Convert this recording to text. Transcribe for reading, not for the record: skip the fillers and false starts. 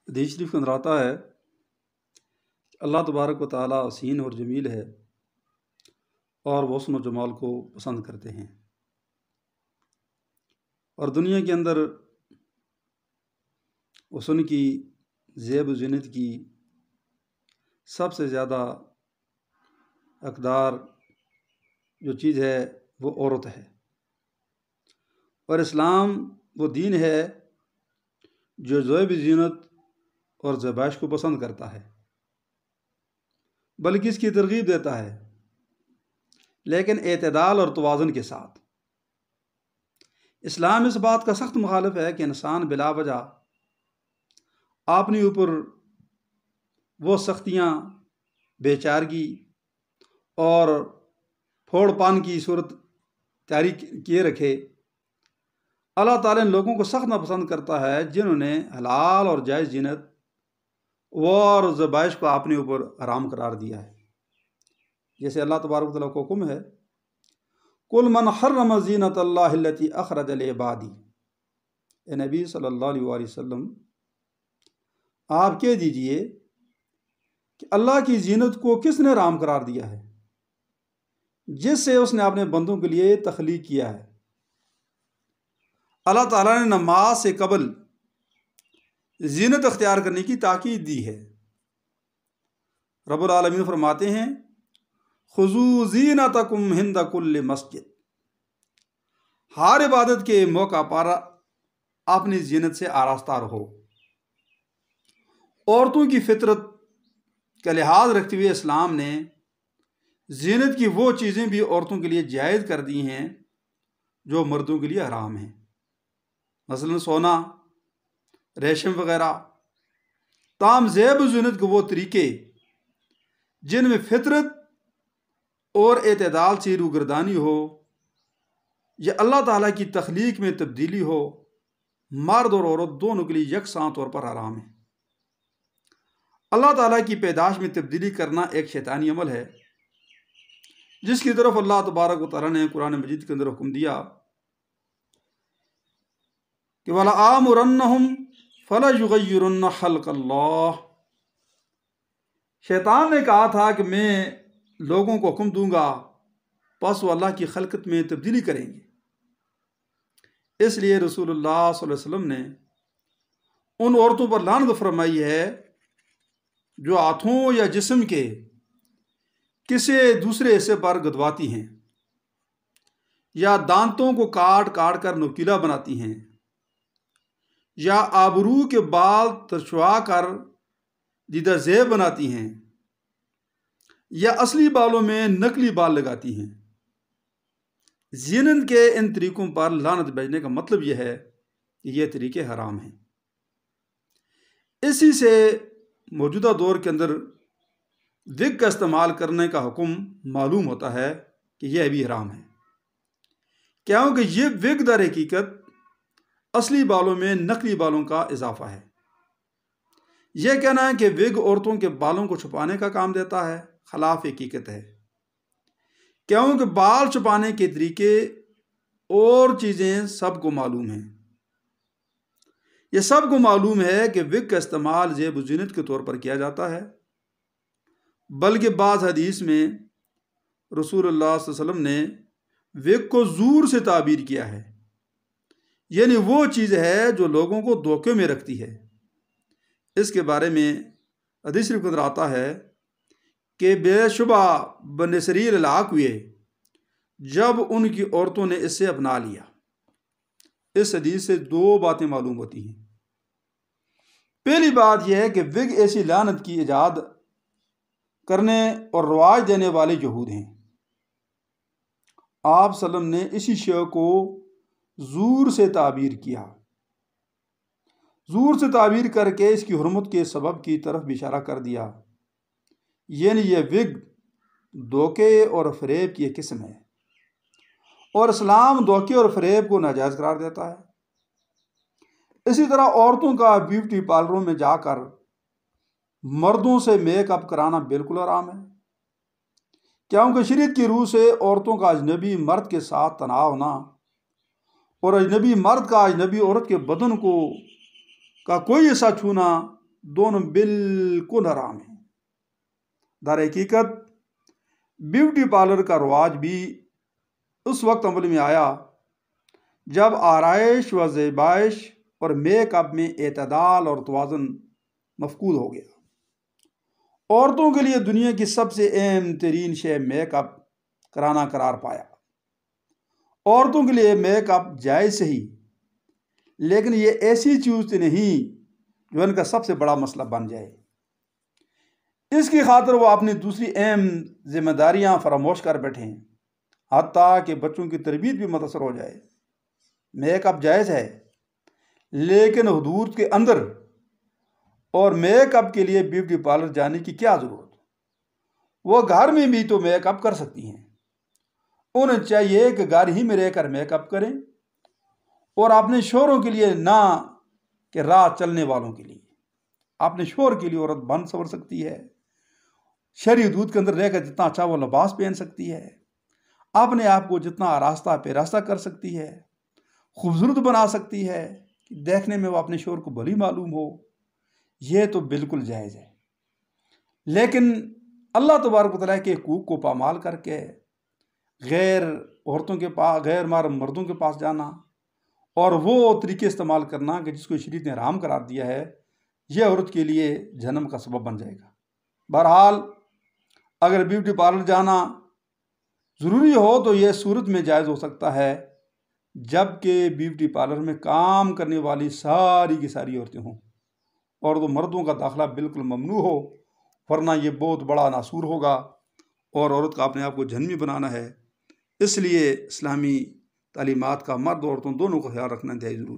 हदीस शरीफ के अंदर आता है अल्लाह तबारक व तआला हसीन और जमील है और वो हुस्न और जमाल को पसंद करते हैं। और दुनिया के अंदर हुस्न की, ज़ेब ज़ीनत की सबसे ज़्यादा हकदार जो चीज़ है वो औरत है। और इस्लाम वो दीन है जो ज़ेब ज़ीनत और ज़बाइश को पसंद करता है, बल्कि इसकी तरगीब देता है, लेकिन एतदाल और तवाज़ुन के साथ। इस्लाम इस बात का सख्त मुखालिफ है कि इंसान बिला वजह अपने ऊपर वो सख्तियाँ, बेचारगी और फोड़पान की सूरत तैयारी किए रखे। अल्लाह ताला इन लोगों को सख्त नापसंद करता है जिन्होंने हलाल और जायज़ जीनत और ज़बाइश को अपने ऊपर हराम करार दिया है। जैसे अल्लाह तबारक व तआला का हुक्म है, कुल मन हर्रम ज़ीनत अल्लाहि अल्लती अखरज लिइबादी। ए नबी सल्लल्लाहु अलैहि वसल्लम, आप कह दीजिए कि अल्लाह की जीनत को किसने हराम करार दिया है, जिससे उसने अपने बंदों के लिए तख्लीक किया है। अल्लाह ताला ने नमाज से कबल जीनत अख्तियार करने की ताकीद दी है। रब्बुल आलमीन फरमाते हैं, खुज़ू ज़ीनतकुम हिंद कुल्ल मस्जिद। हर इबादत के मौका पर अपनी जीनत से आरास्ता रहो। औरतों की फितरत का लिहाज रखते हुए इस्लाम ने जीनत की वो चीज़ें भी औरतों के लिए जायज़ कर दी हैं जो मर्दों के लिए हराम हैं। मसलन सोना, रेशम वगैरह। ताम ज़ेब ज़ीनत के वो तरीके जिनमें फितरत और एतदाल से रूगर्दानी हो, या अल्लाह ताला की तख्लीक में तब्दीली हो, मर्द और औरत दोनों के लिए यकसां तौर पर हराम है। अल्लाह ताला की पैदाश में तब्दीली करना एक शैतानी अमल है जिसकी तरफ अल्लाह तबारक व तआला ने कुरान मजीद के अंदर हुक्म दिया कि वला आमुरन्नहुम फला युगय्यिरुन्न खल्क़ल्लाह। शैतान ने कहा था कि मैं लोगों को हुक्म दूंगा, बस वो अल्लाह की खलकत में तब्दीली करेंगे। इसलिए रसूलुल्लाह सल्लल्लाहु अलैहि वसल्लम ने उन औरतों पर लानत फरमाई है जो हाथों या जिस्म के किसी दूसरे हिस्से पर गुदवाती हैं, या दांतों को काट काट कर नुकीला बनाती हैं, या आबरू के बाल तरछुआ कर दीदा ज़ेब बनाती हैं, या असली बालों में नकली बाल लगाती हैं। ज़ीनत के इन तरीकों पर लानत भेजने का मतलब यह है कि ये तरीके हराम हैं। इसी से मौजूदा दौर के अंदर विग का इस्तेमाल करने का हुक्म मालूम होता है कि यह भी हराम है, क्योंकि ये विग दर हकीकत असली बालों में नकली बालों का इजाफा है। यह कहना है कि विग औरतों के बालों को छुपाने का काम देता है, खिलाफ हकीकत है, क्योंकि बाल छुपाने के तरीके और चीज़ें सबको मालूम हैं। यह सबको मालूम है कि विग का इस्तेमाल ज़ेब ज़ीनत के तौर पर किया जाता है, बल्कि बाज़ हदीस में रसूलुल्लाह सल्लल्लाहु अलैहि वसल्लम ने विग को ज़ूर से ताबीर किया है, यानी वो चीज़ है जो लोगों को धोखे में रखती है। इसके बारे में हदीस शरीफ के अंदर आता है कि बेशुबा बने इसराईल हलाक हुए जब उनकी औरतों ने इससे अपना लिया। इस हदीस से दो बातें मालूम होती हैं। पहली बात यह है कि विग ऐसी लानत की इजाद करने और रवाज देने वाले यहूद हैं। आप सल्लम ने इसी शय को ज़ूर से ताबीर किया, ज़ूर से ताबीर करके इसकी हुर्मत के सबब की तरफ भी इशारा कर दिया, यानी यह विग धोखे और फरेब की एक किस्म है, और इस्लाम धोखे और फरेब को नाजायज़ करार देता है। इसी तरह औरतों का ब्यूटी पार्लरों में जाकर मर्दों से मेकअप कराना बिल्कुल हराम है, क्योंकि शरीयत की रूह से औरतों का अजनबी मर्द के साथ तनाव होना और अजनबी मर्द का अजनबी औरत के बदन को का कोई ऐसा छूना दोनों बिल्कुल हराम हैं। दर हकीकत ब्यूटी पार्लर का रवाज भी उस वक्त अमल में आया जब आराइश व ज़ेबाइश और मेकअप में एतदाल और तवाज़ुन मफकूद हो गया। औरतों के लिए दुनिया की सबसे अहम तरीन शय मेकअप कराना करार पाया। औरतों के लिए मेकअप जायज़ सही, लेकिन ये ऐसी चीज़ नहीं जो इनका सबसे बड़ा मसला बन जाए। इसकी खातिर वो अपनी दूसरी अहम जिम्मेदारियां फरामोश कर बैठे हैं, हत्ता कि बच्चों की तरबियत भी मुतासर हो जाए। मेकअप जायज़ है, लेकिन हुदूद के अंदर, और मेकअप के लिए ब्यूटी पार्लर जाने की क्या ज़रूरत। वो घर में भी तो मेकअप कर सकती हैं। उन्हें चाहिए कि घर ही में रहकर मेकअप करें, और अपने शोहरों के लिए ना कि राह चलने वालों के लिए। अपने शोहर के लिए औरत बन संवर सकती है, शरई हुदूद के अंदर रहकर जितना अच्छा वो लिबास पहन सकती है, अपने आप को जितना आरास्ता पेरास्ता कर सकती है, खूबसूरत बना सकती है कि देखने में वो अपने शोहर को भली मालूम हो। यह तो बिल्कुल जायज़ है। लेकिन अल्लाह तबारक व तआला के हकूक़ को पामाल करके गैर औरतों के पास, गैर महरम मर्दों के पास जाना और वो तरीके इस्तेमाल करना कि जिसको शरीयत ने हराम करार दिया है, यह औरत के लिए जन्म का सबब बन जाएगा। बहरहाल अगर ब्यूटी पार्लर जाना ज़रूरी हो तो यह सूरत में जायज़ हो सकता है जबकि ब्यूटी पार्लर में काम करने वाली सारी की सारी औरतें हों और तो मर्दों का दाखिला बिल्कुल ममनू हो, वरना ये बहुत बड़ा नासूर होगा और औरत का अपने आप को जन्मी बनाना है। इसलिए इस्लामी तालीमात का मर्द औरतों दोनों को ख्याल रखना इंतहाई ज़रूरी।